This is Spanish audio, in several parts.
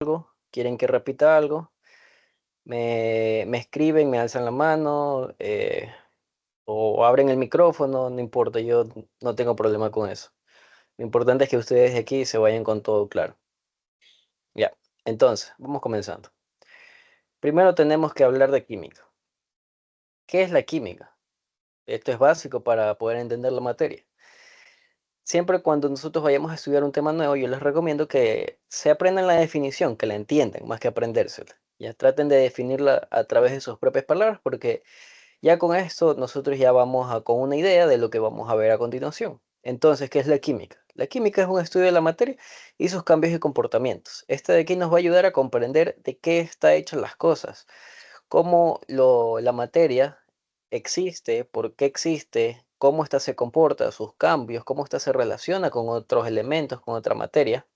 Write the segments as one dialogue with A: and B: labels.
A: algo, quieren que repita algo, me escriben, me alzan la mano, o abren el micrófono, no importa, yo no tengo problema con eso. Lo importante es que ustedes de aquí se vayan con todo claro. Ya, entonces, vamos comenzando. Primero tenemos que hablar de química. ¿Qué es la química? Esto es básico para poder entender la materia. Siempre cuando nosotros vayamos a estudiar un tema nuevo, yo les recomiendo que se aprendan la definición, que la entiendan, más que aprendérsela. Ya traten de definirla a través de sus propias palabras, porque ya con esto nosotros ya vamos con una idea de lo que vamos a ver a continuación. Entonces, ¿qué es la química? La química es un estudio de la materia y sus cambios y comportamientos. Esta de aquí nos va a ayudar a comprender de qué está hechas las cosas, cómo la materia existe, por qué existe, cómo ésta se comporta, sus cambios, cómo ésta se relaciona con otros elementos, con otra materia,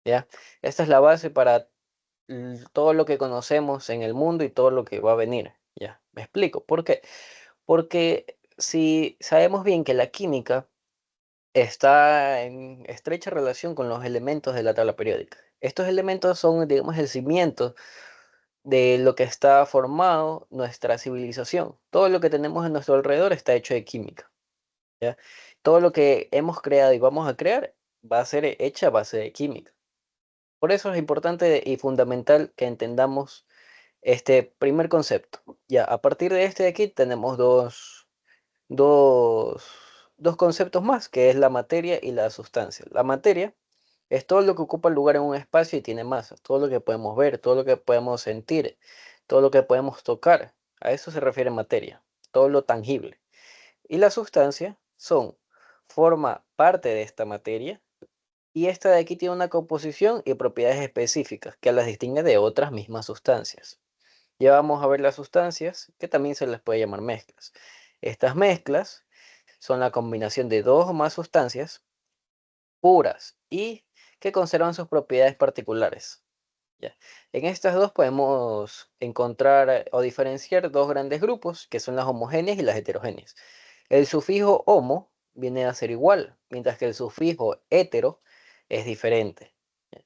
A: ¿ya? Esta es la base para todo lo que conocemos en el mundo y todo lo que va a venir, ¿ya? Me explico, ¿por qué? Porque si sabemos bien que la química está en estrecha relación con los elementos de la tabla periódica. Estos elementos son, digamos, el cimiento de lo que está formado nuestra civilización. Todo lo que tenemos a nuestro alrededor está hecho de química, ¿ya? Todo lo que hemos creado y vamos a crear va a ser hecha a base de química. Por eso es importante y fundamental que entendamos este primer concepto. Ya, a partir de este de aquí tenemos dos, dos conceptos más, que es la materia y la sustancia. La materia es todo lo que ocupa lugar en un espacio y tiene masa, todo lo que podemos ver, todo lo que podemos sentir, todo lo que podemos tocar. A eso se refiere materia, todo lo tangible. Y la sustancia forma parte de esta materia y esta de aquí tiene una composición y propiedades específicas que las distingue de otras mismas sustancias. Ya vamos a ver las sustancias, que también se les puede llamar mezclas. Estas mezclas son la combinación de dos o más sustancias puras y que conservan sus propiedades particulares. Ya. En estas dos podemos encontrar o diferenciar dos grandes grupos, que son las homogéneas y las heterogéneas. El sufijo homo viene a ser igual, mientras que el sufijo hetero es diferente. ¿Ya?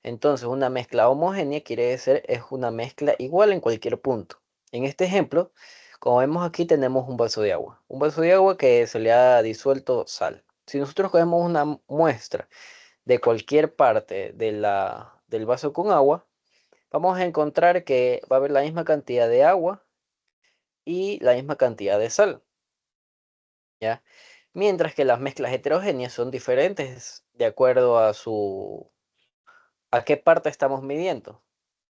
A: Entonces, una mezcla homogénea quiere decir es una mezcla igual en cualquier punto. En este ejemplo, como vemos aquí, tenemos un vaso de agua. Un vaso de agua que se le ha disuelto sal. Si nosotros cogemos una muestra de cualquier parte del vaso con agua, vamos a encontrar que va a haber la misma cantidad de agua y la misma cantidad de sal, ¿ya? Mientras que las mezclas heterogéneas son diferentes de acuerdo a qué parte estamos midiendo,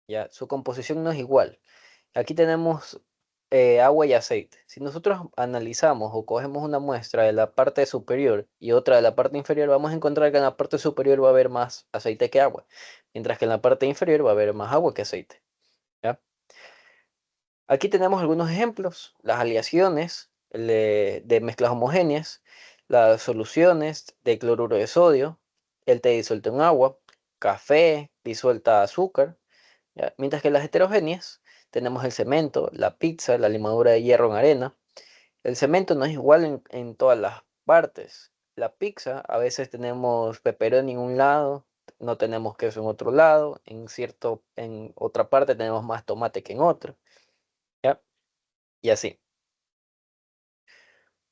A: ¿ya? Su composición no es igual. Aquí tenemos agua y aceite. Si nosotros analizamos o cogemos una muestra de la parte superior y otra de la parte inferior, vamos a encontrar que en la parte superior va a haber más aceite que agua, mientras que en la parte inferior va a haber más agua que aceite, ¿ya? Aquí tenemos algunos ejemplos, las aleaciones de mezclas homogéneas, las soluciones de cloruro de sodio, el té disuelto en agua, café, disuelta azúcar, ¿ya? Mientras que las heterogéneas tenemos el cemento, la pizza, la limadura de hierro en arena. El cemento no es igual en todas las partes. La pizza, a veces tenemos pepperoni en un lado, no tenemos queso en otro lado, en otra parte tenemos más tomate que en otra, ¿ya? Y así.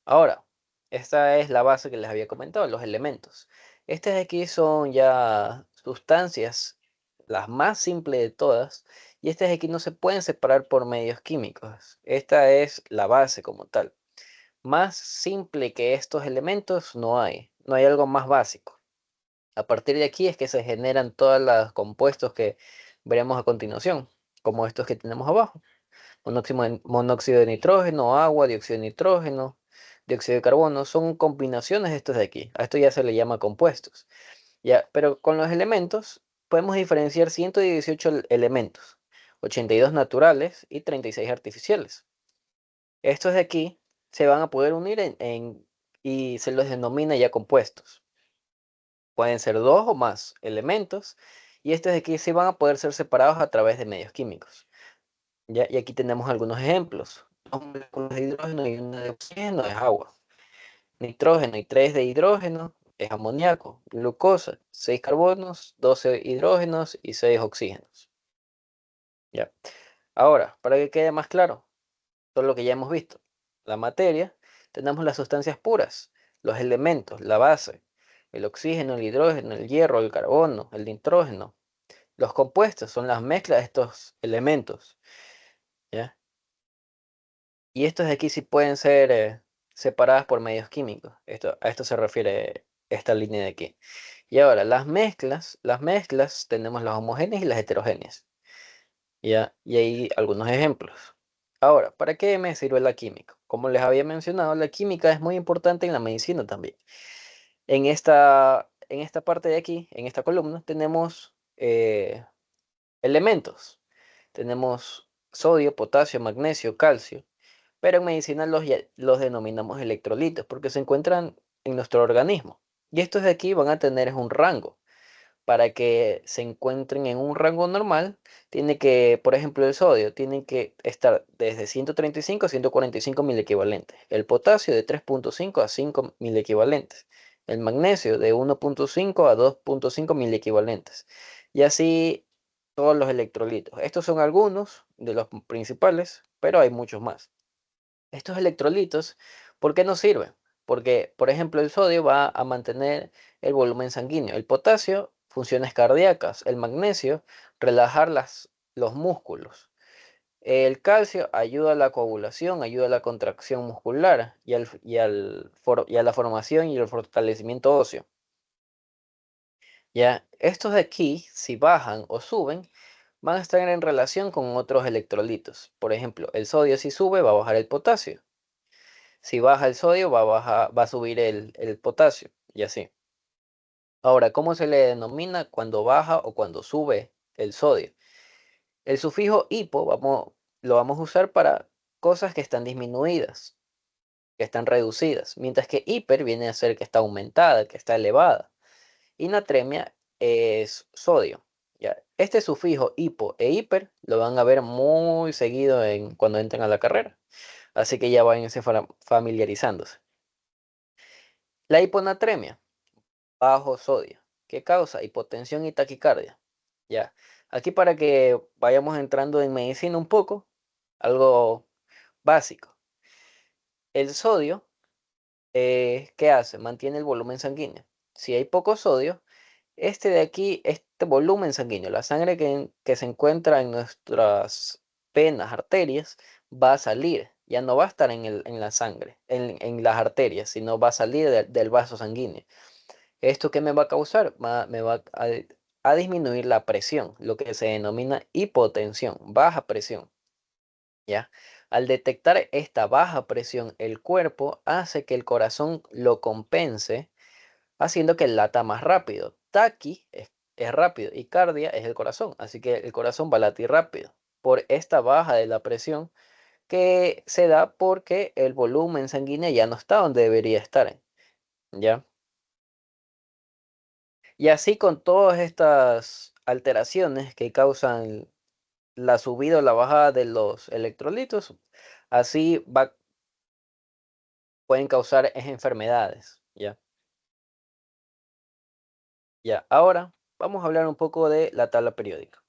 A: Ahora, esta es la base que les había comentado, los elementos. Estas de aquí son ya sustancias, las más simples de todas, y estas de aquí no se pueden separar por medios químicos. Esta es la base como tal. Más simple que estos elementos no hay, no hay algo más básico. A partir de aquí es que se generan todos los compuestos que veremos a continuación, como estos que tenemos abajo. Monóxido de nitrógeno, agua, dióxido de nitrógeno, dióxido de carbono, son combinaciones de estos de aquí. A esto ya se le llama compuestos. Ya, pero con los elementos podemos diferenciar 118 elementos, 82 naturales y 36 artificiales. Estos de aquí se van a poder unir y se los denomina ya compuestos. Pueden ser dos o más elementos y estos de aquí sí van a poder ser separados a través de medios químicos. ¿Ya? Y aquí tenemos algunos ejemplos. Dos moléculas de hidrógeno y una de oxígeno es agua. Nitrógeno y tres de hidrógeno es amoníaco, glucosa, 6 carbonos, 12 hidrógenos y 6 oxígenos. Ya. Ahora, para que quede más claro, todo lo que ya hemos visto. La materia, tenemos las sustancias puras, los elementos, la base, el oxígeno, el hidrógeno, el hierro, el carbono, el nitrógeno. Los compuestos son las mezclas de estos elementos, ¿ya? Y estos de aquí sí pueden ser separadas por medios químicos. A esto se refiere esta línea de aquí. Y ahora, las mezclas tenemos las homogéneas y las heterogéneas, ¿ya? Y hay algunos ejemplos. Ahora, ¿para qué me sirve la química? Como les había mencionado, la química es muy importante en la medicina también. En esta parte de aquí, en esta columna, tenemos elementos. Tenemos sodio, potasio, magnesio, calcio. Pero en medicina los denominamos electrolitos porque se encuentran en nuestro organismo. Y estos de aquí van a tener un rango. Para que se encuentren en un rango normal, tiene que, por ejemplo, el sodio tiene que estar desde 135 a 145 mil equivalentes. El potasio de 3.5 a 5 mil equivalentes. El magnesio de 1.5 a 2.5 mil equivalentes. Y así todos los electrolitos. Estos son algunos de los principales, pero hay muchos más. Estos electrolitos, ¿por qué nos sirven? Porque, por ejemplo, el sodio va a mantener el volumen sanguíneo, el potasio, funciones cardíacas, el magnesio, relajar los músculos. El calcio ayuda a la coagulación, ayuda a la contracción muscular y a la formación y el fortalecimiento óseo. Ya, estos de aquí, si bajan o suben, van a estar en relación con otros electrolitos. Por ejemplo, el sodio si sube va a bajar el potasio. Si baja el sodio, va a subir el potasio y así. Ahora, ¿cómo se le denomina cuando baja o cuando sube el sodio? El sufijo hipo lo vamos a usar para cosas que están disminuidas, que están reducidas, mientras que hiper viene a ser que está aumentada, que está elevada. Y natremia es sodio. ¿Ya? Este sufijo hipo e hiper lo van a ver muy seguido cuando entren a la carrera. Así que ya vayan familiarizándose. La hiponatremia, bajo sodio, que causa hipotensión y taquicardia. Ya, aquí para que vayamos entrando en medicina un poco, algo básico. El sodio, ¿qué hace? Mantiene el volumen sanguíneo. Si hay poco sodio, este de aquí, este volumen sanguíneo, la sangre que se encuentra en nuestras venas, arterias, va a salir. Ya no va a estar en la sangre, en las arterias, sino va a salir del vaso sanguíneo. ¿Esto qué me va a causar? Me va a disminuir la presión, lo que se denomina hipotensión, baja presión, ¿ya? Al detectar esta baja presión, el cuerpo hace que el corazón lo compense, haciendo que lata más rápido. Taqui es rápido y cardia es el corazón, así que el corazón va a latir rápido por esta baja de la presión que se da porque el volumen sanguíneo ya no está donde debería estar, ¿ya? Y así con todas estas alteraciones que causan la subida o la bajada de los electrolitos, así pueden causar enfermedades. ¿Ya? Ya, ahora vamos a hablar un poco de la tabla periódica.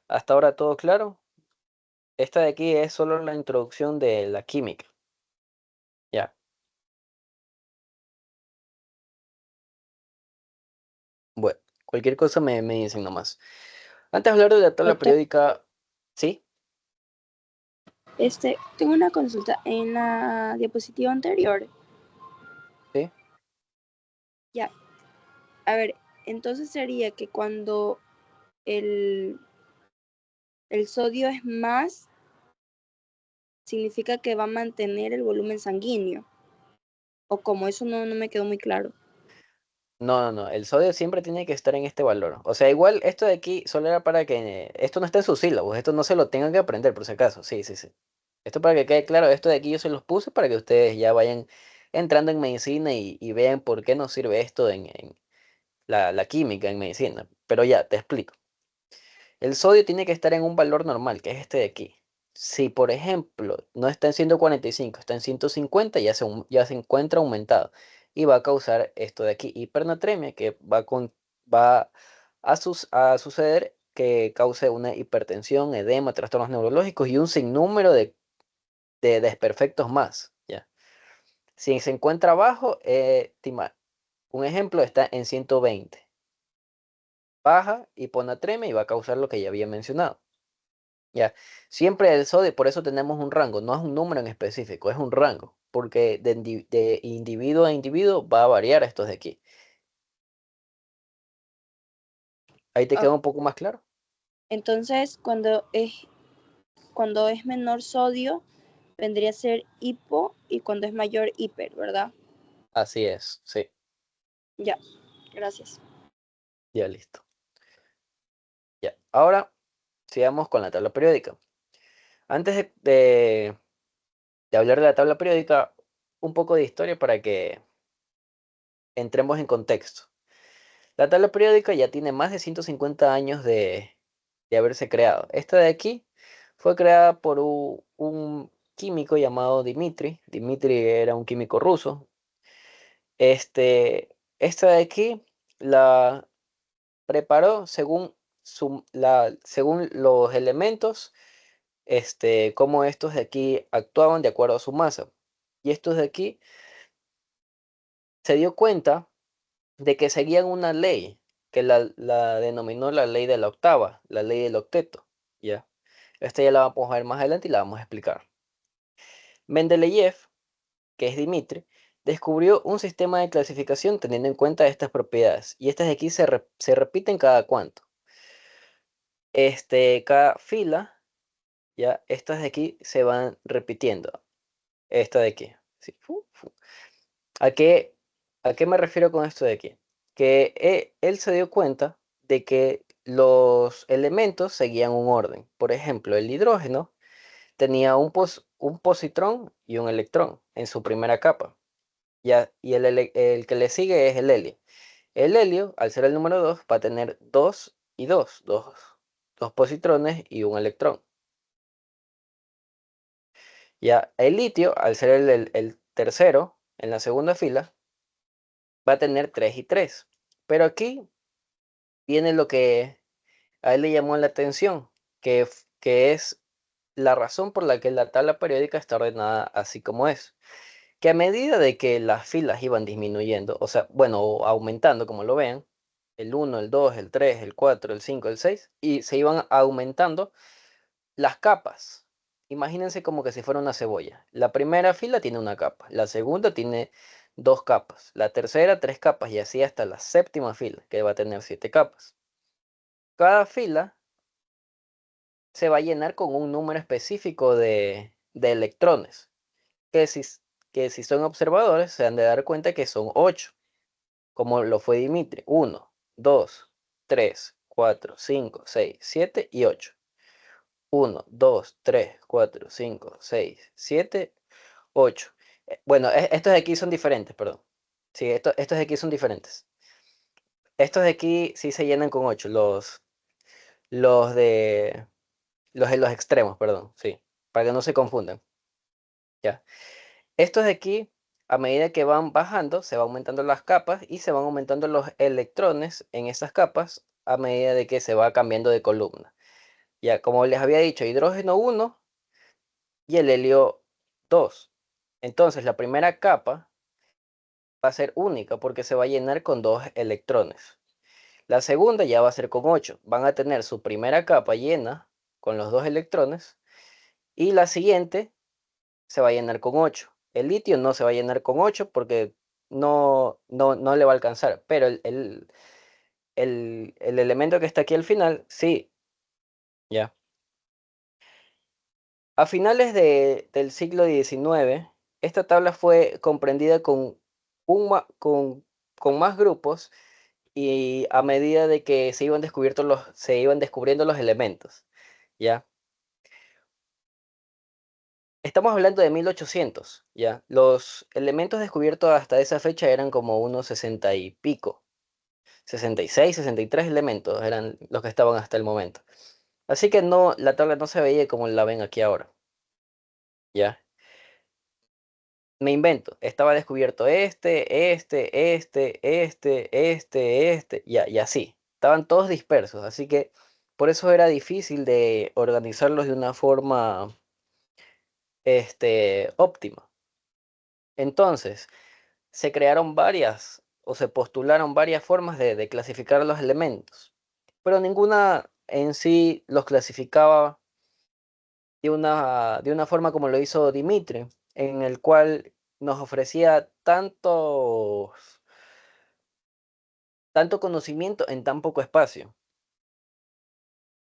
A: Hasta ahora todo claro. Esta de aquí es solo la introducción de la química. Ya, bueno, cualquier cosa me dicen nomás. Antes de hablar de la tabla
B: Doctor,
A: periódica, ¿sí?
B: tengo una consulta. En la diapositiva anterior,
A: ¿Sí?
B: ya, a ver, entonces sería que cuando el, el sodio es más, significa que va a mantener el volumen sanguíneo. O como eso no me quedó muy claro.
A: No, no, no, el sodio siempre tiene que estar en este valor. O sea, igual esto de aquí solo era para que esto no esté en sus sílabos, esto no se lo tengan que aprender por si acaso. Sí, sí, sí. Esto para que quede claro, esto de aquí yo se los puse para que ustedes ya vayan entrando en medicina y vean por qué nos sirve esto en la química en medicina. Pero ya, te explico. El sodio tiene que estar en un valor normal, que es este de aquí. Si, por ejemplo, no está en 145, está en 150, ya se encuentra aumentado. y va a causar esto de aquí, hipernatremia, que va a suceder que cause una hipertensión, edema, trastornos neurológicos y un sinnúmero de desperfectos más, ¿ya? Si se encuentra bajo, un ejemplo está en 120. Baja hiponatremia y va a causar lo que ya había mencionado. Ya, siempre el sodio, por eso tenemos un rango, no es un número en específico, es un rango, porque de individuo a individuo va a variar estos de aquí. Ahí te
B: Ok.
A: queda un poco más claro.
B: Entonces, cuando es menor sodio, vendría a ser hipo y cuando es mayor hiper, ¿verdad?
A: Así es, sí,
B: Ya, gracias.
A: ya listo. Ya, ahora sigamos con la tabla periódica. Antes de hablar de la tabla periódica, un poco de historia para que entremos en contexto. La tabla periódica ya tiene más de 150 años de haberse creado. Esta de aquí fue creada por un químico llamado Dmitri. Dmitri era un químico ruso. Esta de aquí la preparó según los elementos, cómo estos de aquí actuaban de acuerdo a su masa. Y estos de aquí se dio cuenta de que seguían una ley que la denominó la ley de la octava, la ley del octeto, ¿ya? Esta ya la vamos a ver más adelante y la vamos a explicar. Mendeleev, que es Dimitri, descubrió un sistema de clasificación teniendo en cuenta estas propiedades, y estas de aquí se repiten cada cuánto. Cada fila, ¿ya? Estas de aquí se van repitiendo. Esta de aquí. Sí, ¿A qué, a qué me refiero con esto de aquí? Que él se dio cuenta de que los elementos seguían un orden. Por ejemplo, el hidrógeno tenía un positrón y un electrón en su primera capa. Ya, y el que le sigue es el helio. El helio, al ser el número 2, va a tener 2 y 2, dos positrones y un electrón. Ya, el litio, al ser el tercero en la segunda fila, va a tener 3 y 3. Pero aquí viene lo que a él le llamó la atención, que es la razón por la que la tabla periódica está ordenada así como es. Que a medida de que las filas iban disminuyendo, o sea, bueno, o aumentando como lo vean, el 1, el 2, el 3, el 4, el 5, el 6, y se iban aumentando las capas. Imagínense como que si fuera una cebolla. La primera fila tiene una capa, la segunda tiene dos capas, la tercera tres capas y así hasta la séptima fila, que va a tener 7 capas. Cada fila se va a llenar con un número específico de electrones, que si, que si son observadores se han de dar cuenta que son 8, como lo fue Dimitri. 1, 2, 3, 4, 5, 6, 7 y 8. 1, 2, 3, 4, 5, 6, 7, 8. Bueno, estos de aquí son diferentes, perdón. Sí, estos de aquí son diferentes. Estos de aquí sí se llenan con 8, los de los extremos, perdón, sí, para que no se confundan. Ya. Estos de aquí, a medida que van bajando, se van aumentando las capas y se van aumentando los electrones en esas capas a medida de que se va cambiando de columna. Ya, como les había dicho, hidrógeno 1 y el helio 2. Entonces, la primera capa va a ser única porque se va a llenar con 2 electrones. La segunda ya va a ser con 8. Van a tener su primera capa llena con los 2 electrones y la siguiente se va a llenar con 8. El litio no se va a llenar con 8 porque no le va a alcanzar, pero el elemento que está aquí al final, sí, ya. A finales del siglo XIX, esta tabla fue comprendida con más grupos y a medida de que se iban descubriendo los elementos, ¿ya? Estamos hablando de 1800, ¿ya? Los elementos descubiertos hasta esa fecha eran como unos 60 y pico, 66, 63 elementos eran los que estaban hasta el momento. Así que no, la tabla no se veía como la ven aquí ahora, ¿ya? me invento, estaba descubierto y así. Estaban todos dispersos, así que por eso era difícil de organizarlos de una forma, óptima. Entonces, se crearon varias o se postularon varias formas de clasificar los elementos, pero ninguna en sí los clasificaba de una forma como lo hizo Dimitri, en el cual nos ofrecía tanto conocimiento en tan poco espacio,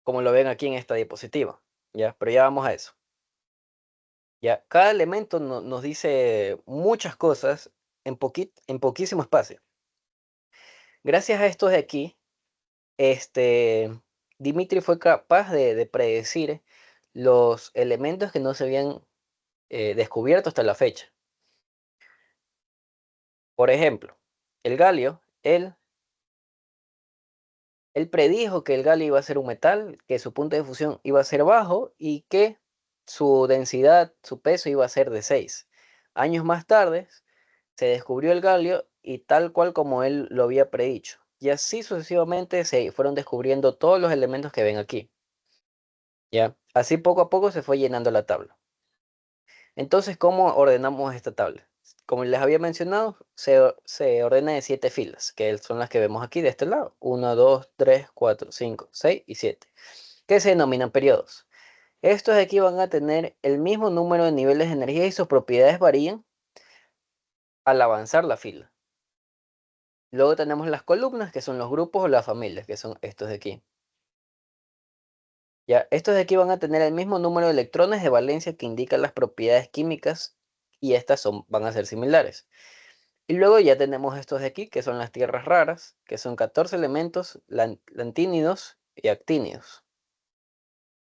A: como lo ven aquí en esta diapositiva, ¿ya? Pero ya vamos a eso, ¿ya? Cada elemento nos dice muchas cosas en poquísimo espacio. Gracias a estos de aquí, Dimitri fue capaz de predecir los elementos que no se habían descubierto hasta la fecha. Por ejemplo, el galio, él predijo que el galio iba a ser un metal, que su punto de fusión iba a ser bajo y que su densidad, su peso iba a ser de 6. Años más tarde se descubrió el galio y tal cual como él lo había predicho. Y así sucesivamente se fueron descubriendo todos los elementos que ven aquí. ¿Ya? Así poco a poco se fue llenando la tabla. Entonces, ¿cómo ordenamos esta tabla? Como les había mencionado, se ordena de 7 filas, que son las que vemos aquí de este lado. 1, 2, 3, 4, 5, 6 y 7, que se denominan periodos. Estos de aquí van a tener el mismo número de niveles de energía y sus propiedades varían al avanzar la fila. Luego tenemos las columnas, que son los grupos o las familias, que son estos de aquí. Ya, estos de aquí van a tener el mismo número de electrones de valencia que indican las propiedades químicas y estas van a ser similares. Y luego ya tenemos estos de aquí, que son las tierras raras, que son 14 elementos lantínidos y actínidos,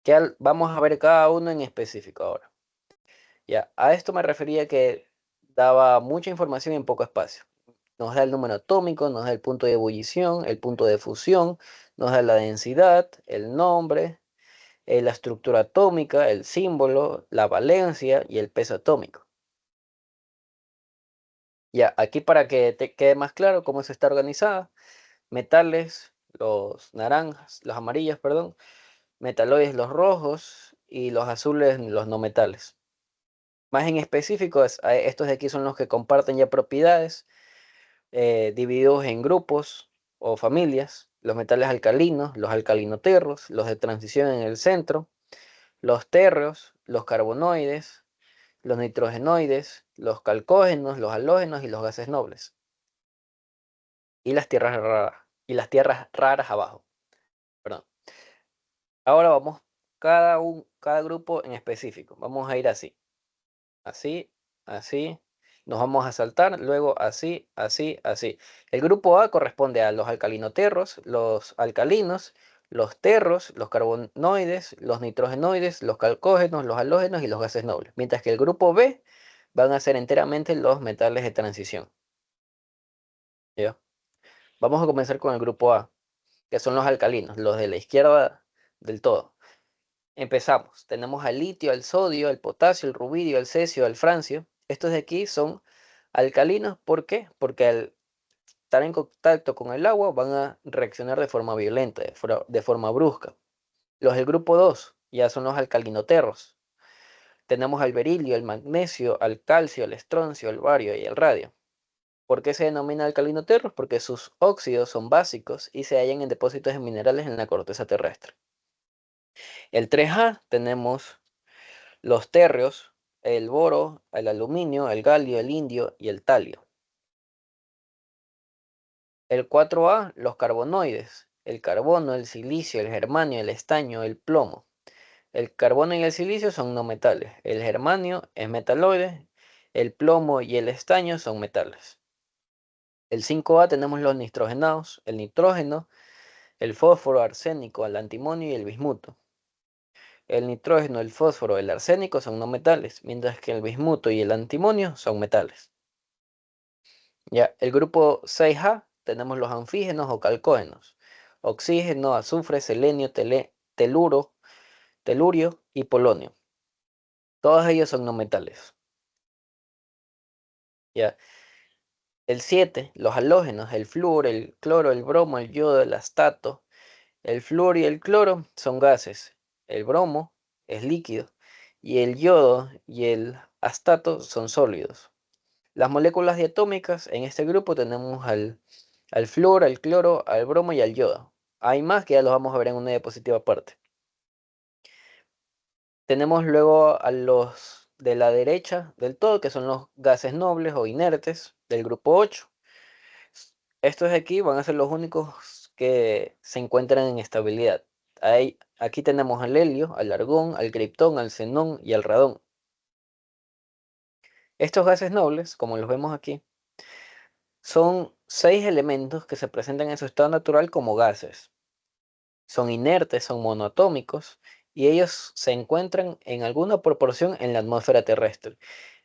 A: que vamos a ver cada uno en específico ahora. Ya, a esto me refería que daba mucha información en poco espacio. Nos da el número atómico, nos da el punto de ebullición, el punto de fusión, nos da la densidad, el nombre, la estructura atómica, el símbolo, la valencia y el peso atómico. Ya, aquí para que te quede más claro cómo se está organizada, metales, los naranjas, los amarillos, perdón, metaloides, los rojos y los azules, los no metales. Más en específico, estos de aquí son los que comparten ya propiedades, divididos en grupos o familias, los metales alcalinos, los alcalinoterros, los de transición en el centro, los térreos, los carbonoides, los nitrogenoides, los calcógenos, los halógenos y los gases nobles. Y las tierras raras abajo. Perdón. Ahora vamos cada grupo en específico. Vamos a ir así, así, así. Nos vamos a saltar, luego así, así, así. El grupo A corresponde a los alcalinoterros, los alcalinos, los terros, los carbonoides, los nitrogenoides, los calcógenos, los halógenos y los gases nobles. Mientras que el grupo B van a ser enteramente los metales de transición. ¿Ya? Vamos a comenzar con el grupo A, que son los alcalinos, los de la izquierda del todo. Empezamos. Tenemos al litio, al sodio, al potasio, al rubidio, al cesio, al francio. Estos de aquí son alcalinos. ¿Por qué? Porque al estar en contacto con el agua van a reaccionar de forma violenta, de forma brusca. Los del grupo 2 ya son los alcalinoterros. Tenemos al berilio, al magnesio, al calcio, al estroncio, al bario y al radio. ¿Por qué se denomina alcalinoterros? Porque sus óxidos son básicos y se hallan en depósitos de minerales en la corteza terrestre. El 3A tenemos los térreos, el boro, el aluminio, el galio, el indio y el talio. El 4A, los carbonoides, el carbono, el silicio, el germanio, el estaño, el plomo. El carbono y el silicio son no metales, el germanio es metaloide, el plomo y el estaño son metales. El 5A tenemos los nitrogenados, el nitrógeno, el fósforo, arsénico, el antimonio y el bismuto. El nitrógeno, el fósforo, el arsénico son no metales, mientras que el bismuto y el antimonio son metales. Ya, el grupo 6A tenemos los anfígenos o calcógenos. Oxígeno, azufre, selenio, teluro, telurio y polonio. Todos ellos son no metales. ¿ya? El 7, los halógenos, el flúor, el cloro, el bromo, el yodo, el astato. El flúor y el cloro son gases. El bromo es líquido. Y el yodo y el astato son sólidos. Las moléculas diatómicas, en este grupo tenemos al flúor, al cloro, al bromo y al yodo. Hay más que ya los vamos a ver en una diapositiva aparte. Tenemos luego a los de la derecha del todo, que son los gases nobles o inertes del grupo 8. Estos de aquí van a ser los únicos que se encuentran en estabilidad. Aquí tenemos al helio, al argón, al criptón, al xenón y al radón. Estos gases nobles, como los vemos aquí, son 6 elementos que se presentan en su estado natural como gases. Son inertes, son monoatómicos y ellos se encuentran en alguna proporción en la atmósfera terrestre.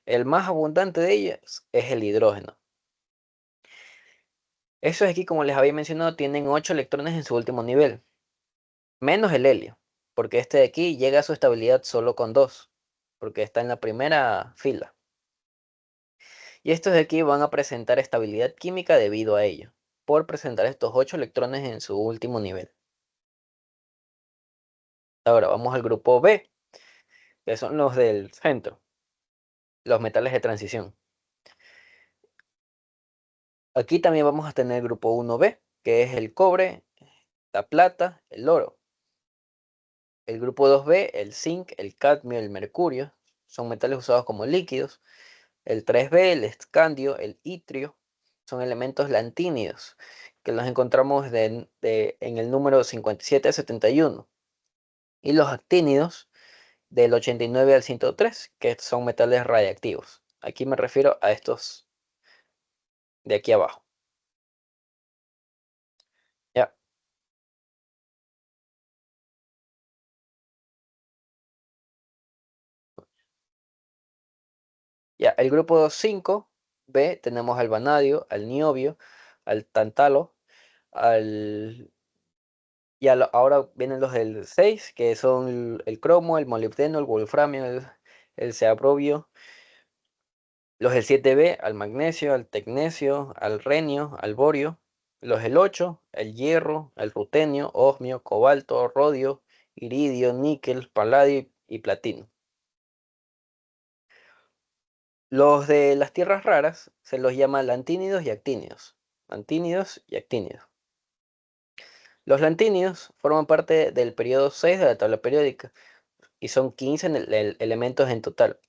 A: El más abundante de ellos es el hidrógeno. Estos aquí, como les había mencionado, tienen 8 electrones en su último nivel, menos el helio, porque este de aquí llega a su estabilidad solo con 2, porque está en la primera fila. Y estos de aquí van a presentar estabilidad química debido a ello, por presentar estos 8 electrones en su último nivel. Ahora vamos al grupo B, que son los del centro, los metales de transición. Aquí también vamos a tener el grupo 1B, que es el cobre, la plata, el oro. El grupo 2B, el zinc, el cadmio, el mercurio, son metales usados como líquidos. El 3B, el escandio, el itrio, son elementos lantínidos, que los encontramos en el número 57 a 71. Y los actínidos, del 89 al 103, que son metales radiactivos. Aquí me refiero a estos de aquí abajo. Ya, ya. El grupo 5B tenemos al vanadio, al niobio, al tantalo, al ahora vienen los del 6, que son el cromo, el molibdeno, el wolframio, el ceabrobio. Los del 7B, al magnesio, al tecnecio, al renio, al borio. Los del 8, el hierro, el rutenio, osmio, cobalto, rodio, iridio, níquel, paladio y platino. Los de las tierras raras se los llama lantínidos y actínidos. Lantínidos y actínidos. Los lantínidos forman parte del periodo 6 de la tabla periódica y son 15 elementos en total.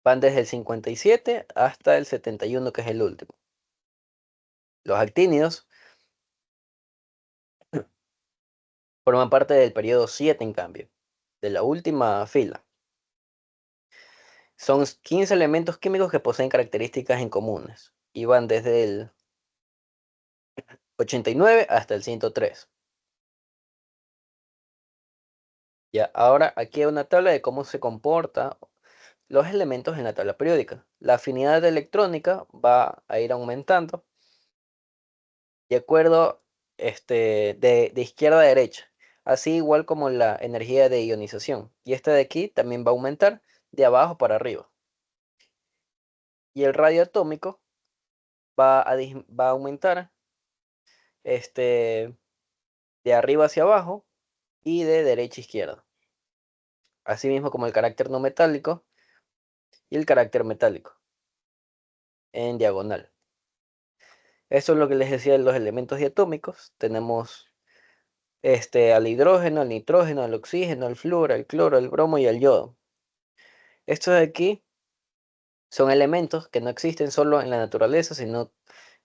A: Van desde el 57 hasta el 71, que es el último. Los actínidos forman parte del periodo 7, en cambio, de la última fila. Son 15 elementos químicos que poseen características en comunes y van desde el 89 hasta el 103. Ya, ahora aquí hay una tabla de cómo se comportan los elementos en la tabla periódica. La afinidad electrónica va a ir aumentando de acuerdo de izquierda a derecha, así igual como la energía de ionización. Y esta de aquí también va a aumentar de abajo para arriba. Y el radio atómico va a aumentar de arriba hacia abajo y de derecha a izquierda. Así mismo como el carácter no metálico y el carácter metálico en diagonal. Eso es lo que les decía de los elementos diatómicos. Tenemos al hidrógeno, al nitrógeno, al oxígeno, al flúor, al cloro, al bromo y al yodo. Estos de aquí son elementos que no existen solo en la naturaleza, sino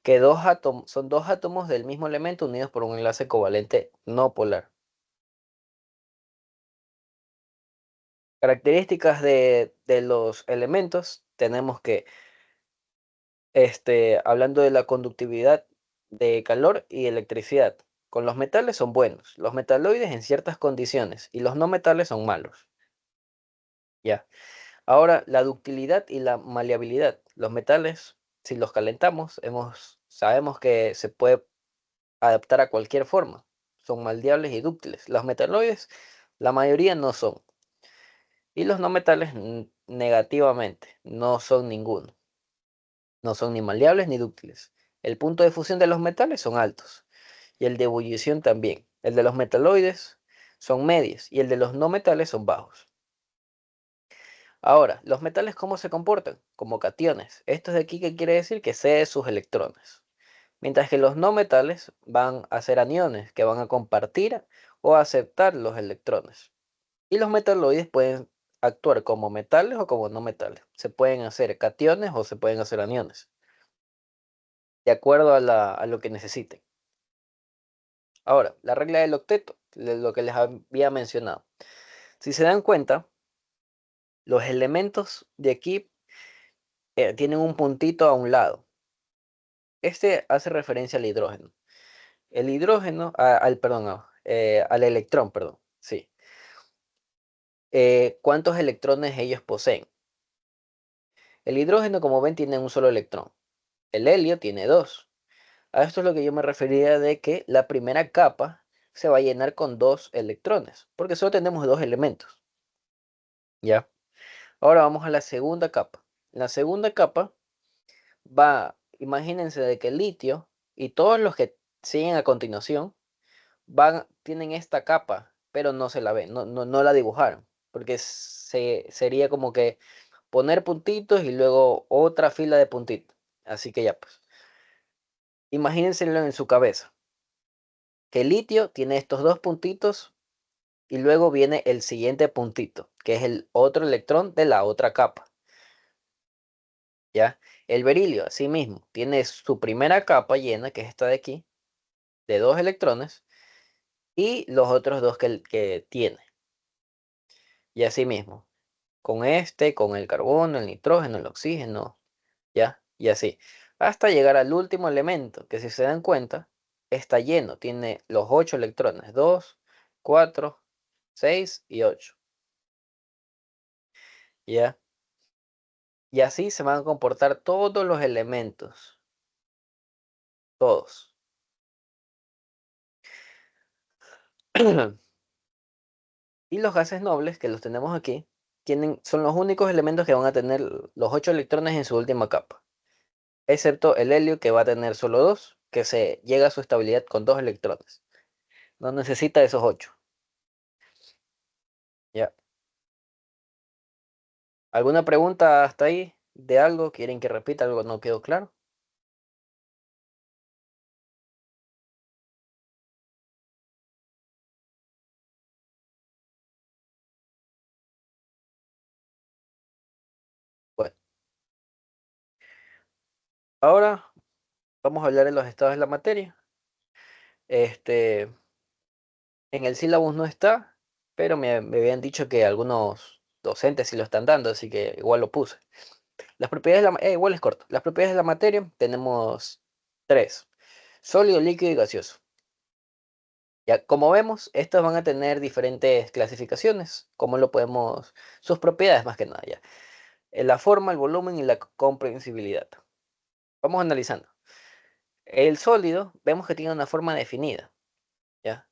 A: que son dos átomos del mismo elemento unidos por un enlace covalente no polar. Características de los elementos, tenemos que, hablando de la conductividad de calor y electricidad, con los metales son buenos, los metaloides en ciertas condiciones y los no metales son malos. Ya. Ahora, la ductilidad y la maleabilidad. Los metales, si los calentamos, sabemos que se puede adaptar a cualquier forma. Son maldeables y dúctiles. Los metaloides, la mayoría no son. Y los no metales, negativamente, no son ninguno. No son ni maleables ni dúctiles. El punto de fusión de los metales son altos y el de ebullición también. El de los metaloides son medios y el de los no metales son bajos. Ahora, ¿los metales cómo se comportan? Como cationes. Esto de aquí, ¿qué quiere decir? Que cede sus electrones. Mientras que los no metales van a ser aniones, que van a compartir o aceptar los electrones. Y los metaloides pueden actuar como metales o como no metales. Se pueden hacer cationes o se pueden hacer aniones, de acuerdo a lo que necesiten. Ahora, la regla del octeto, lo que les había mencionado. Si se dan cuenta, los elementos de aquí tienen un puntito a un lado. Este hace referencia al hidrógeno. El hidrógeno, al electrón, perdón, sí. ¿Cuántos electrones ellos poseen? El hidrógeno, como ven, tiene un solo electrón. El helio tiene dos. A esto es lo que yo me refería de que la primera capa se va a llenar con dos electrones, porque solo tenemos dos elementos. ¿Ya? Ahora vamos a la segunda capa. La segunda capa imagínense de que el litio y todos los que siguen a continuación tienen esta capa, pero no se la ven, no la dibujaron, porque sería como que poner puntitos y luego otra fila de puntitos. Así que ya pues, imagínenselo en su cabeza, que el litio tiene estos dos puntitos y luego viene el siguiente puntito, que es el otro electrón de la otra capa. ¿Ya? El berilio, asimismo, tiene su primera capa llena, que es esta de aquí, de dos electrones, y los otros dos que tiene. Y asimismo, con el carbono, el nitrógeno, el oxígeno, ¿ya? Y así. Hasta llegar al último elemento, que si se dan cuenta, está lleno, tiene los 8 electrones, 2, 4, 6 y 8. ¿Ya? Y así se van a comportar todos los elementos, todos. Y los gases nobles, que los tenemos aquí, son los únicos elementos que van a tener los 8 electrones en su última capa, excepto el helio, que va a tener solo 2, que se llega a su estabilidad con 2 electrones. No necesita esos 8. ¿Ya? ¿Alguna pregunta hasta ahí de algo? ¿Quieren que repita algo? ¿No quedó claro? Bueno, ahora vamos a hablar de los estados de la materia. Este, en el sílabus no está, pero me habían dicho que algunos docentes sí lo están dando, así que igual lo puse. Las propiedades de igual es corto. Las propiedades de la materia tenemos tres: sólido, líquido y gaseoso. Ya, como vemos, estos van a tener diferentes clasificaciones, sus propiedades más que nada ya. La forma, el volumen y la comprensibilidad. Vamos analizando. El sólido, vemos que tiene una forma definida, ¿ya?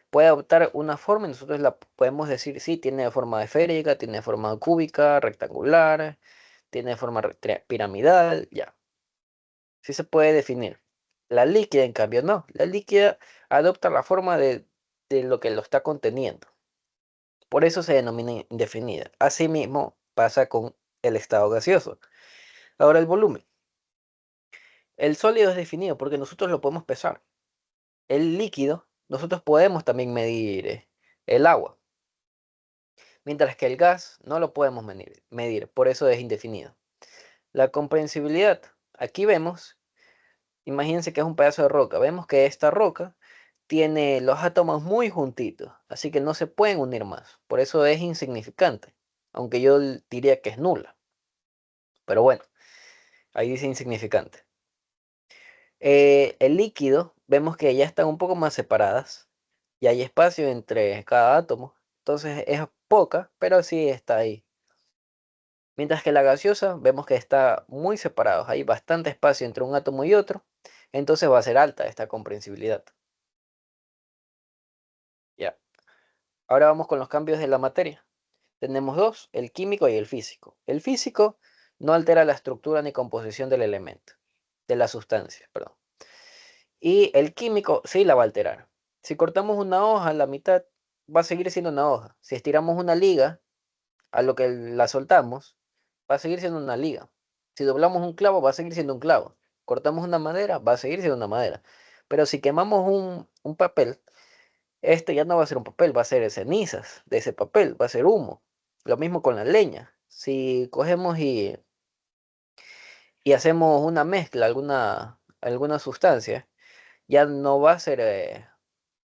A: Puede adoptar una forma y nosotros la podemos decir, sí, tiene forma esférica, tiene forma cúbica, rectangular, tiene forma piramidal, ya. Sí se puede definir. La líquida, en cambio, no. La líquida adopta la forma de lo que lo está conteniendo. Por eso se denomina indefinida. Asimismo, pasa con el estado gaseoso. Ahora el volumen. El sólido es definido porque nosotros lo podemos pesar. El líquido, nosotros podemos también medir el agua. Mientras que el gas no lo podemos medir, por eso es indefinido. La comprensibilidad. Aquí vemos, imagínense que es un pedazo de roca. Vemos que esta roca tiene los átomos muy juntitos, así que no se pueden unir más. Por eso es insignificante, aunque yo diría que es nula. Pero bueno, ahí dice insignificante. El líquido, vemos que ya están un poco más separadas y hay espacio entre cada átomo. Entonces es poca, pero sí está ahí. Mientras que la gaseosa, vemos que está muy separados. Hay bastante espacio entre un átomo y otro. Entonces va a ser alta esta comprensibilidad. Ya. Ahora vamos con los cambios de la materia. Tenemos dos, el químico y el físico. El físico no altera la estructura ni composición del elemento, de la sustancia, perdón. Y el químico sí la va a alterar. Si cortamos una hoja a la mitad, va a seguir siendo una hoja. Si estiramos una liga a lo que la soltamos, va a seguir siendo una liga. Si doblamos un clavo, va a seguir siendo un clavo. Cortamos una madera, va a seguir siendo una madera. Pero si quemamos un papel, este ya no va a ser un papel, va a ser cenizas de ese papel, va a ser humo. Lo mismo con la leña. Si cogemos y hacemos una mezcla, alguna sustancia, ya no va a ser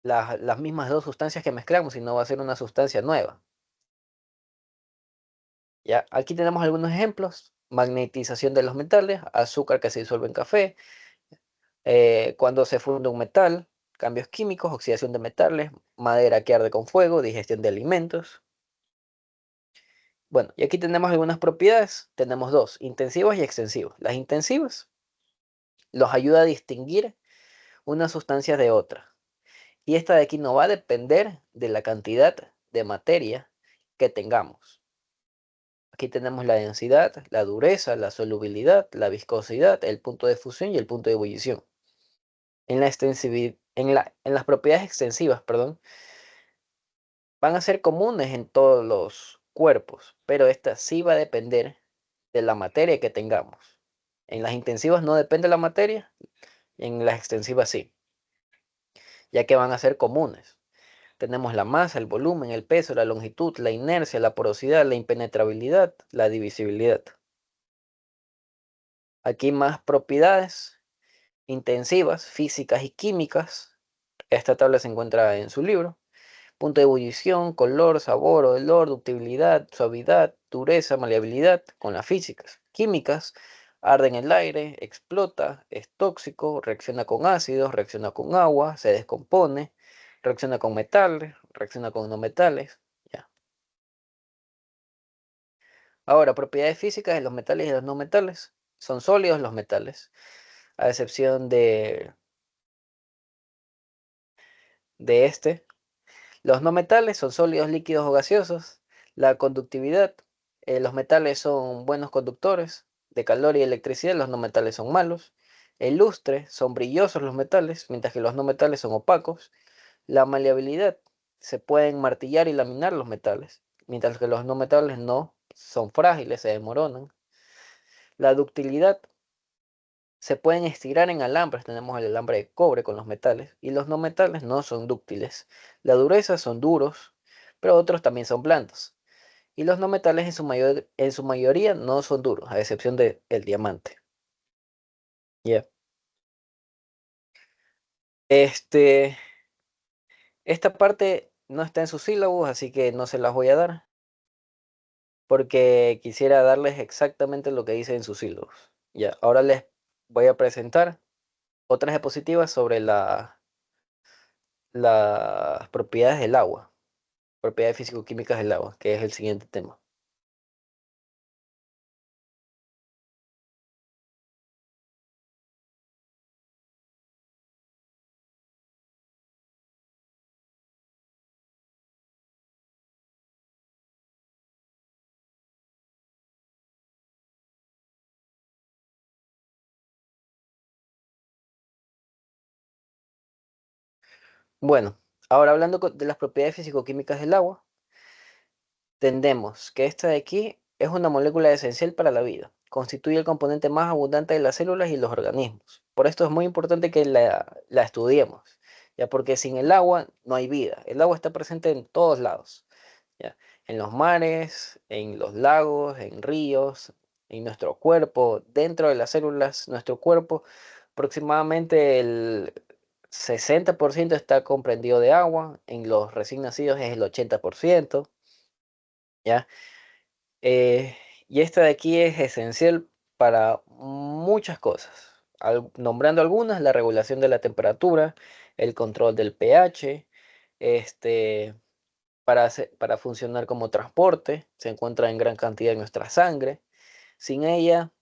A: las mismas dos sustancias que mezclamos, sino va a ser una sustancia nueva. ¿Ya? Aquí tenemos algunos ejemplos. Magnetización de los metales, azúcar que se disuelve en café, cuando se funde un metal, cambios químicos, oxidación de metales, madera que arde con fuego, digestión de alimentos. Bueno, y aquí tenemos algunas propiedades. Tenemos dos, intensivas y extensivas. Las intensivas los ayuda a distinguir una sustancia de otra. Y esta de aquí no va a depender de la cantidad de materia que tengamos. Aquí tenemos la densidad, la dureza, la solubilidad, la viscosidad, el punto de fusión y el punto de ebullición. En las propiedades extensivas, perdón, van a ser comunes en todos los cuerpos, pero esta sí va a depender de la materia que tengamos. En las intensivas no depende de la materia, en las extensivas sí, ya que van a ser comunes. Tenemos la masa, el volumen, el peso, la longitud, la inercia, la porosidad, la impenetrabilidad, la divisibilidad. Aquí más propiedades intensivas, físicas y químicas. Esta tabla se encuentra en su libro. Punto de ebullición, color, sabor, olor, ductibilidad, suavidad, dureza, maleabilidad, con las físicas. Químicas, arde en el aire, explota, es tóxico, reacciona con ácidos, reacciona con agua, se descompone, reacciona con metales, reacciona con no metales. Ya. Ahora, propiedades físicas de los metales y los no metales. Son sólidos los metales, a excepción de este. Los no metales son sólidos, líquidos o gaseosos. La conductividad. Los metales son buenos conductores de calor y electricidad, los no metales son malos. El lustre, son brillosos los metales, mientras que los no metales son opacos. La maleabilidad, se pueden martillar y laminar los metales, mientras que los no metales no, son frágiles, se desmoronan. La ductilidad, se pueden estirar en alambres, tenemos el alambre de cobre con los metales, y los no metales no son dúctiles. La dureza son duros, pero otros también son blandos. Y los no metales en su mayoría no son duros, a excepción del diamante. Ya. Este, esta parte no está en sus sílabos, así que no se las voy a dar, porque quisiera darles exactamente lo que dice en sus sílabos. Ya, ahora les voy a presentar otras diapositivas sobre las propiedades del agua. Propiedades físico-químicas del agua, que es el siguiente tema. Bueno, ahora hablando de las propiedades físico-químicas del agua, entendemos que esta de aquí es una molécula esencial para la vida. Constituye el componente más abundante de las células y los organismos. Por esto es muy importante que la estudiemos, ya porque sin el agua no hay vida. El agua está presente en todos lados, ya, en los mares, en los lagos, en ríos, en nuestro cuerpo, dentro de las células, nuestro cuerpo, aproximadamente el 60% está comprendido de agua, en los recién nacidos es el 80%, ¿ya? Eh, y esta de aquí es esencial para muchas cosas. Nombrando algunas, la regulación de la temperatura, el control del pH, este, para funcionar como transporte, se encuentra en gran cantidad en nuestra sangre. Sin ella,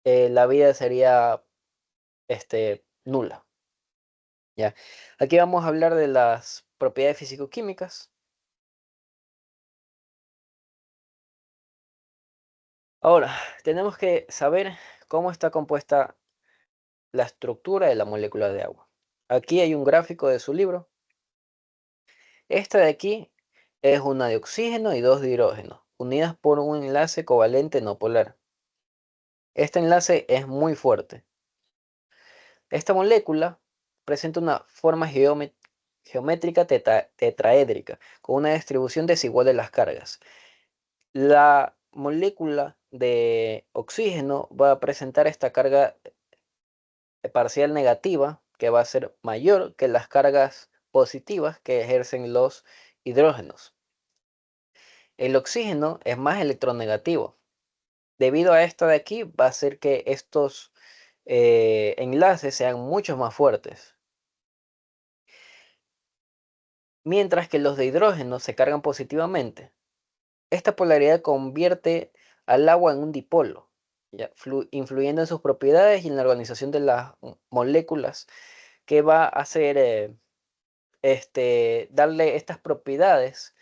A: la vida sería nula. ¿Ya? Aquí vamos a hablar de las propiedades físico-químicas. Ahora, tenemos que saber cómo está compuesta la estructura de la molécula de agua. Aquí hay un gráfico de su libro. Esta de aquí es una de oxígeno y dos de hidrógeno, unidas por un enlace covalente no polar. Este enlace es muy fuerte. Esta molécula presenta una forma geométrica tetraédrica, con una distribución desigual de las cargas. La molécula de oxígeno va a presentar esta carga parcial negativa, que va a ser mayor que las cargas positivas que ejercen los hidrógenos. El oxígeno es más electronegativo. Debido a esto de aquí, va a hacer que estos enlaces sean mucho más fuertes. Mientras que los de hidrógeno se cargan positivamente. Esta polaridad convierte al agua en un dipolo, ¿ya? Influyendo en sus propiedades y en la organización de las moléculas, que va a hacer darle estas propiedades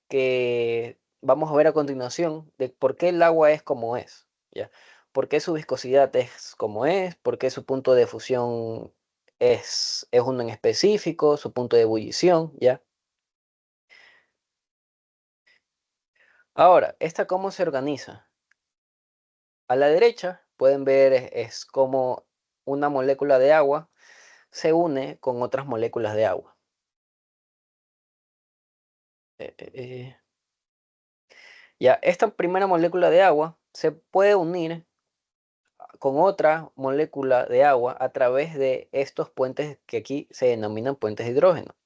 A: que vamos a ver a continuación de por qué el agua es como es, ¿ya? Por qué su viscosidad es como es, por qué su punto de fusión es uno en específico, su punto de ebullición, ¿ya? Ahora, ¿esta cómo se organiza? A la derecha pueden ver es cómo una molécula de agua se une con otras moléculas de agua. Ya, esta primera molécula de agua se puede unir con otra molécula de agua a través de estos puentes que aquí se denominan puentes de hidrógeno.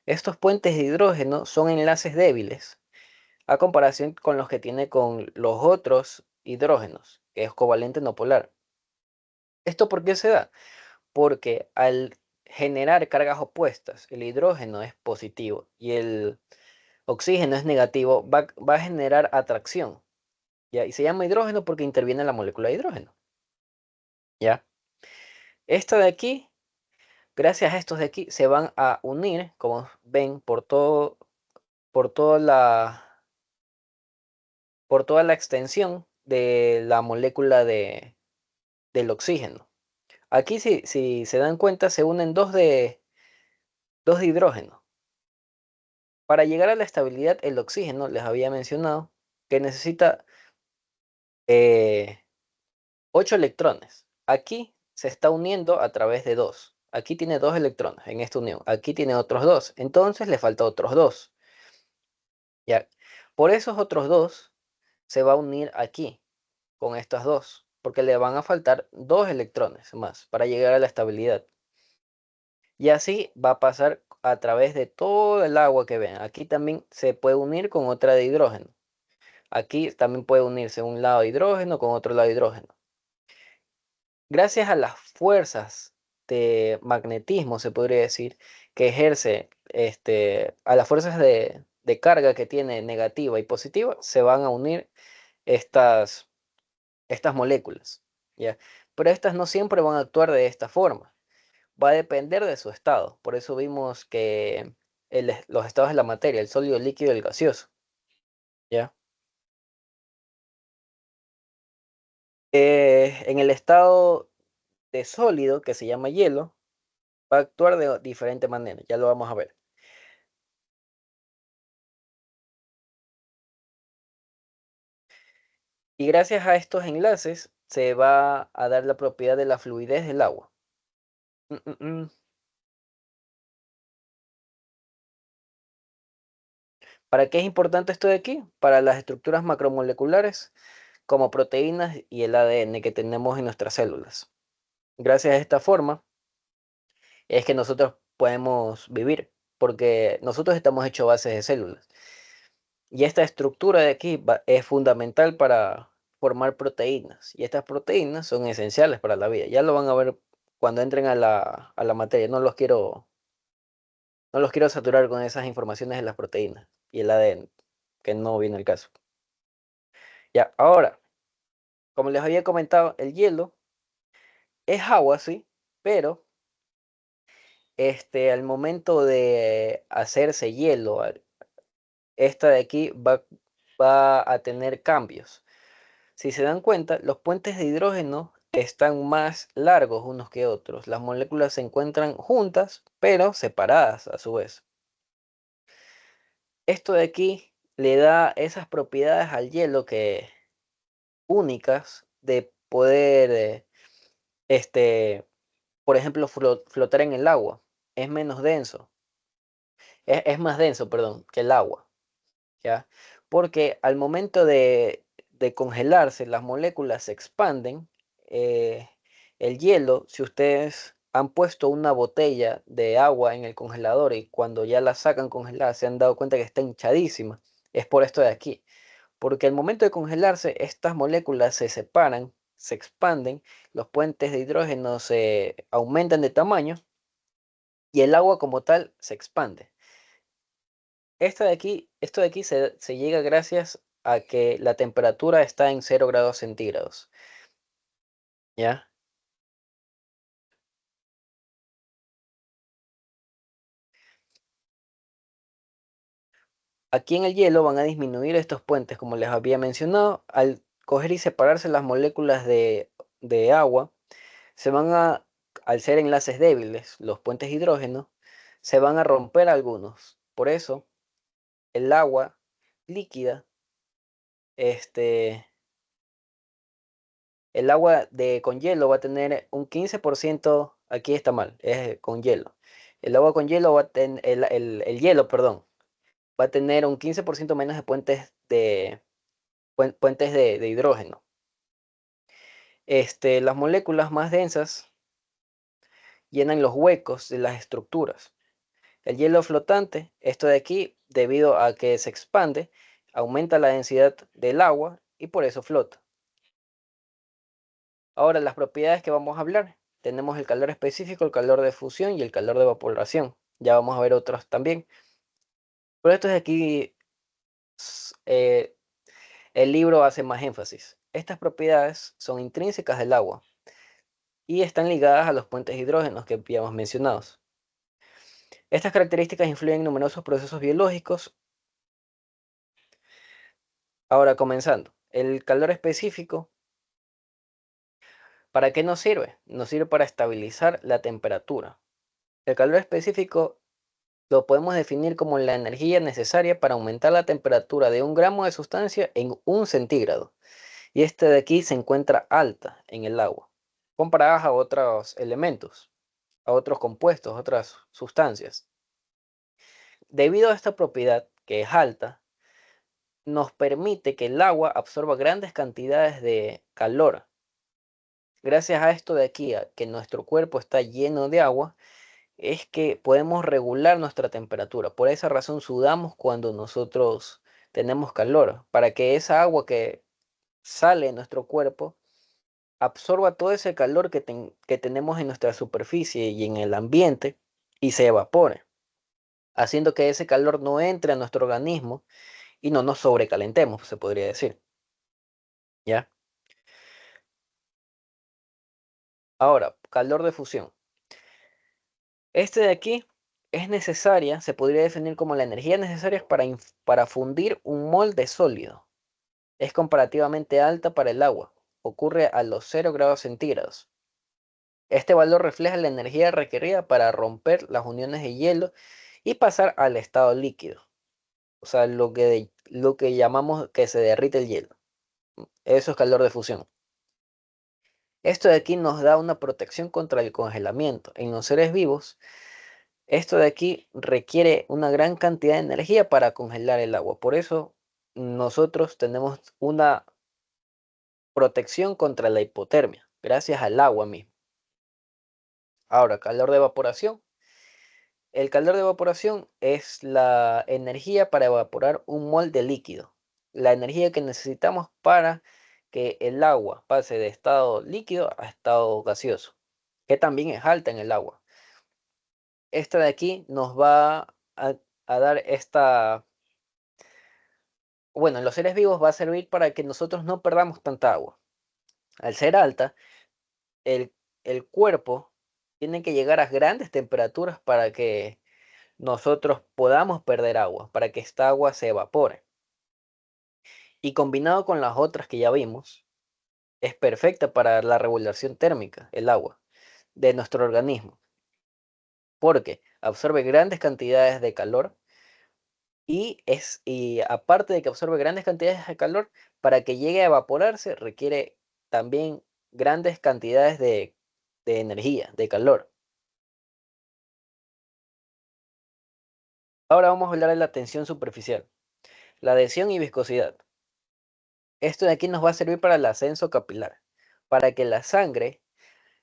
A: Estos puentes de hidrógeno son enlaces débiles a comparación con los que tiene con los otros hidrógenos, que es covalente no polar. ¿Esto por qué se da? Porque al generar cargas opuestas, el hidrógeno es positivo y el oxígeno es negativo, va a generar atracción, ¿ya? Y se llama hidrógeno porque interviene la molécula de hidrógeno, ¿ya? Esta de aquí, gracias a estos de aquí, se van a unir, como ven, por toda por toda la extensión de la molécula del oxígeno. Aquí, si se dan cuenta, se unen dos de hidrógeno. Para llegar a la estabilidad, el oxígeno, les había mencionado, que necesita 8 electrones. Aquí se está uniendo a través de 2. Aquí tiene 2 electrones en esta unión. Aquí tiene otros 2. Entonces le falta otros 2. ¿Ya? Por esos otros 2 se va a unir aquí con estas dos, porque le van a faltar 2 electrones más para llegar a la estabilidad. Y así va a pasar a través de todo el agua que ven. Aquí también se puede unir con otra de hidrógeno. Aquí también puede unirse un lado de hidrógeno con otro lado de hidrógeno. Gracias a las fuerzas de magnetismo, se podría decir, que ejerce a las fuerzas de carga que tiene negativa y positiva, se van a unir estas, estas moléculas, ¿ya? Pero estas no siempre van a actuar de esta forma. Va a depender de su estado. Por eso vimos que los estados de la materia, el sólido, el líquido y el gaseoso, ¿ya? En el estado de sólido, que se llama hielo, va a actuar de diferente manera. Ya lo vamos a ver. Y gracias a estos enlaces se va a dar la propiedad de la fluidez del agua. Mm, mm, mm. ¿Para qué es importante esto de aquí? Para las estructuras macromoleculares como proteínas y el ADN que tenemos en nuestras células. Gracias a esta forma es que nosotros podemos vivir, porque nosotros estamos hechos bases de células. Y esta estructura de aquí es fundamental para formar proteínas. Y estas proteínas son esenciales para la vida. Ya lo van a ver cuando entren a la materia. No los quiero saturar con esas informaciones de las proteínas y el ADN, que no viene el caso. Ya, ahora, como les había comentado, el hielo es agua, sí, pero al momento de hacerse hielo, esta de aquí va a tener cambios. Si se dan cuenta, los puentes de hidrógeno están más largos unos que otros. Las moléculas se encuentran juntas, pero separadas a su vez. Esto de aquí le da esas propiedades al hielo que únicas de poder, por ejemplo, flotar en el agua. Es menos denso, es más denso, perdón, que el agua, ¿ya? Porque al momento de congelarse, las moléculas se expanden. eh, el hielo, si ustedes han puesto una botella de agua en el congelador y cuando ya la sacan congelada se han dado cuenta que está hinchadísima, es por esto de aquí. Porque al momento de congelarse, estas moléculas se separan, se expanden, los puentes de hidrógeno se aumentan de tamaño y el agua como tal se expande. Esto de aquí se llega gracias a que la temperatura está en 0 °C, ¿ya? Aquí en el hielo van a disminuir estos puentes, como les había mencionado, al coger y separarse las moléculas de agua, se van a, al ser enlaces débiles, los puentes de hidrógeno, se van a romper algunos. Por eso, el agua líquida, este, el agua con hielo va a tener un 15%, aquí está mal, es con hielo. El agua con hielo va a tener, el hielo, perdón, va a tener un 15% menos de puentes de hidrógeno. Las moléculas más densas llenan los huecos de las estructuras. El hielo flotante, esto de aquí, debido a que se expande, aumenta la densidad del agua y por eso flota. Ahora, las propiedades que vamos a hablar. Tenemos el calor específico, el calor de fusión y el calor de evaporación. Ya vamos a ver otros también. Pero esto de aquí, eh, el libro hace más énfasis. Estas propiedades son intrínsecas del agua y están ligadas a los puentes de hidrógeno que habíamos mencionado. Estas características influyen en numerosos procesos biológicos. Ahora, comenzando. El calor específico, ¿para qué nos sirve? Nos sirve para estabilizar la temperatura. El calor específico lo podemos definir como la energía necesaria para aumentar la temperatura de 1 gramo de sustancia en 1 centígrado. Y este de aquí se encuentra alta en el agua, comparadas a otros elementos, a otros compuestos, otras sustancias. Debido a esta propiedad, que es alta, nos permite que el agua absorba grandes cantidades de calor. Gracias a esto de aquí, a que nuestro cuerpo está lleno de agua, es que podemos regular nuestra temperatura. Por esa razón sudamos cuando nosotros tenemos calor, para que esa agua que sale de nuestro cuerpo absorba todo ese calor que tenemos en nuestra superficie y en el ambiente y se evapore, haciendo que ese calor no entre a nuestro organismo y no nos sobrecalentemos, se podría decir. ¿Ya? Ahora, calor de fusión. Este de aquí es necesaria, se podría definir como la energía necesaria para fundir un molde sólido. Es comparativamente alta para el agua. Ocurre a los 0 °C. Este valor refleja la energía requerida para romper las uniones de hielo y pasar al estado líquido. O sea, lo que llamamos que se derrite el hielo. Eso es calor de fusión. Esto de aquí nos da una protección contra el congelamiento. En los seres vivos, esto de aquí requiere una gran cantidad de energía para congelar el agua. Por eso nosotros tenemos una protección contra la hipotermia, gracias al agua mismo. Ahora, calor de evaporación. El calor de evaporación es la energía para evaporar un molde líquido. La energía que necesitamos para que el agua pase de estado líquido a estado gaseoso, que también es alta en el agua. Esta de aquí nos va a dar bueno, en los seres vivos va a servir para que nosotros no perdamos tanta agua. Al ser alta, el, el cuerpo tiene que llegar a grandes temperaturas para que nosotros podamos perder agua, para que esta agua se evapore. Y combinado con las otras que ya vimos, es perfecta para la regulación térmica, el agua, de nuestro organismo, porque absorbe grandes cantidades de calor y aparte de que absorbe grandes cantidades de calor, para que llegue a evaporarse requiere también grandes cantidades de energía, de calor. Ahora vamos a hablar de la tensión superficial, la adhesión y viscosidad. Esto de aquí nos va a servir para el ascenso capilar, para que la sangre,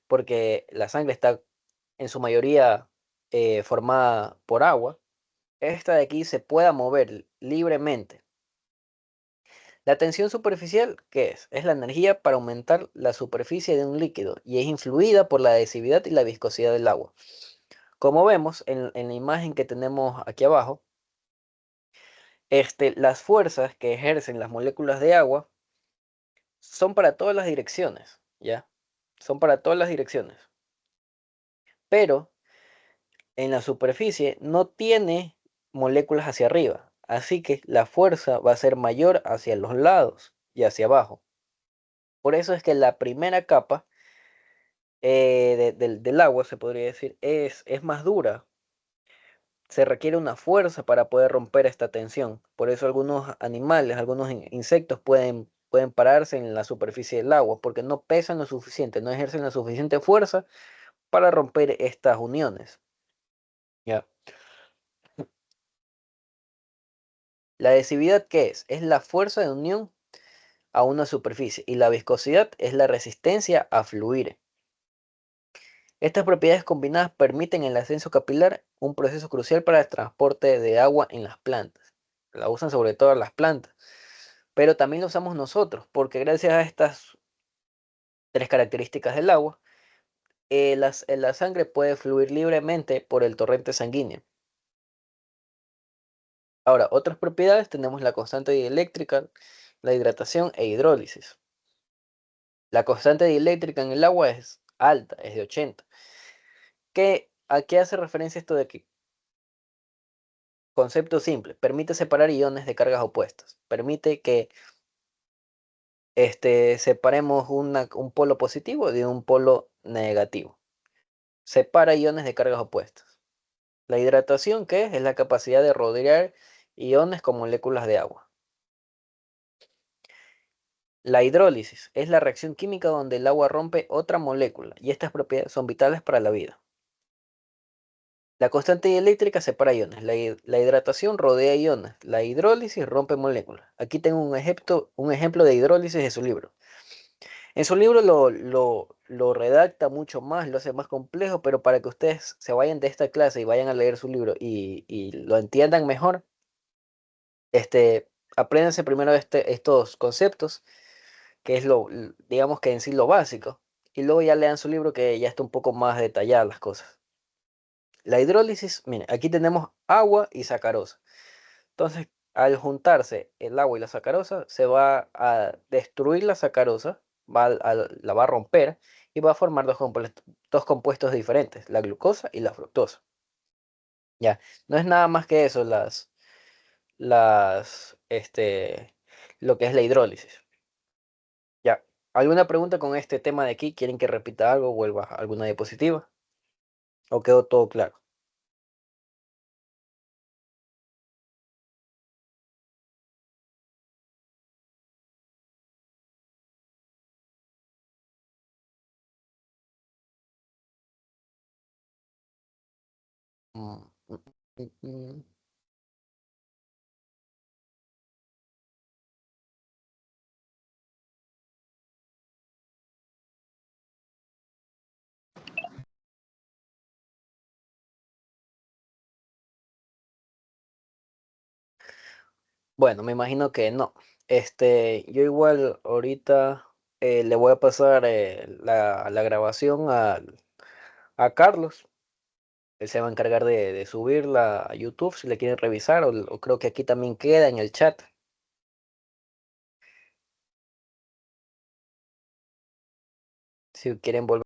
A: porque la sangre está en su mayoría formada por agua, esta de aquí se pueda mover libremente. La tensión superficial, ¿qué es? Es la energía para aumentar la superficie de un líquido y es influida por la adhesividad y la viscosidad del agua. Como vemos en la imagen que tenemos aquí abajo, las fuerzas que ejercen las moléculas de agua son para todas las direcciones, ¿ya? Son para todas las direcciones. Pero en la superficie no tiene moléculas hacia arriba, así que la fuerza va a ser mayor hacia los lados y hacia abajo. Por eso es que la primera capa del agua, se podría decir, es más dura. Se requiere una fuerza para poder romper esta tensión. Por eso algunos animales, algunos insectos pueden pararse en la superficie del agua, porque no pesan lo suficiente, no ejercen la suficiente fuerza para romper estas uniones. ¿Ya? La adhesividad, ¿qué es? Es la fuerza de unión a una superficie y la viscosidad es la resistencia a fluir. Estas propiedades combinadas permiten el ascenso capilar, un proceso crucial para el transporte de agua en las plantas. La usan sobre todo las plantas, pero también la usamos nosotros, porque gracias a estas tres características del agua, la sangre puede fluir libremente por el torrente sanguíneo. Ahora, otras propiedades tenemos la constante dieléctrica, la hidratación e hidrólisis. La constante dieléctrica en el agua es alta, es de 80. ¿A qué hace referencia esto de aquí? Concepto simple, permite separar iones de cargas opuestas. Permite que separemos un polo positivo de un polo negativo. Separa iones de cargas opuestas. La hidratación, ¿qué es? Es la capacidad de rodear iones con moléculas de agua. La hidrólisis es la reacción química donde el agua rompe otra molécula y estas propiedades son vitales para la vida. La constante dieléctrica separa iones, la hidratación rodea iones, la hidrólisis rompe moléculas. Aquí tengo un ejemplo de hidrólisis de su libro. En su libro lo redacta mucho más, lo hace más complejo, pero para que ustedes se vayan de esta clase y vayan a leer su libro y lo entiendan mejor, apréndanse primero estos conceptos, que es digamos que en sí lo básico, y luego ya lean su libro que ya está un poco más detalladas las cosas. La hidrólisis, miren, aquí tenemos agua y sacarosa. Entonces, al juntarse el agua y la sacarosa, se va a destruir la sacarosa, la va a romper y va a formar dos compuestos diferentes, la glucosa y la fructosa. Ya, no es nada más que eso, las, lo que es la hidrólisis. Ya, ¿alguna pregunta con este tema de aquí? ¿Quieren que repita algo o vuelva a alguna diapositiva? ¿O quedó todo claro? Mm, mm, mm. Bueno, me imagino que no. Yo igual ahorita le voy a pasar la grabación a Carlos. Él se va a encargar de subirla a YouTube si le quieren revisar, o creo que aquí también queda en el chat. Si quieren volver.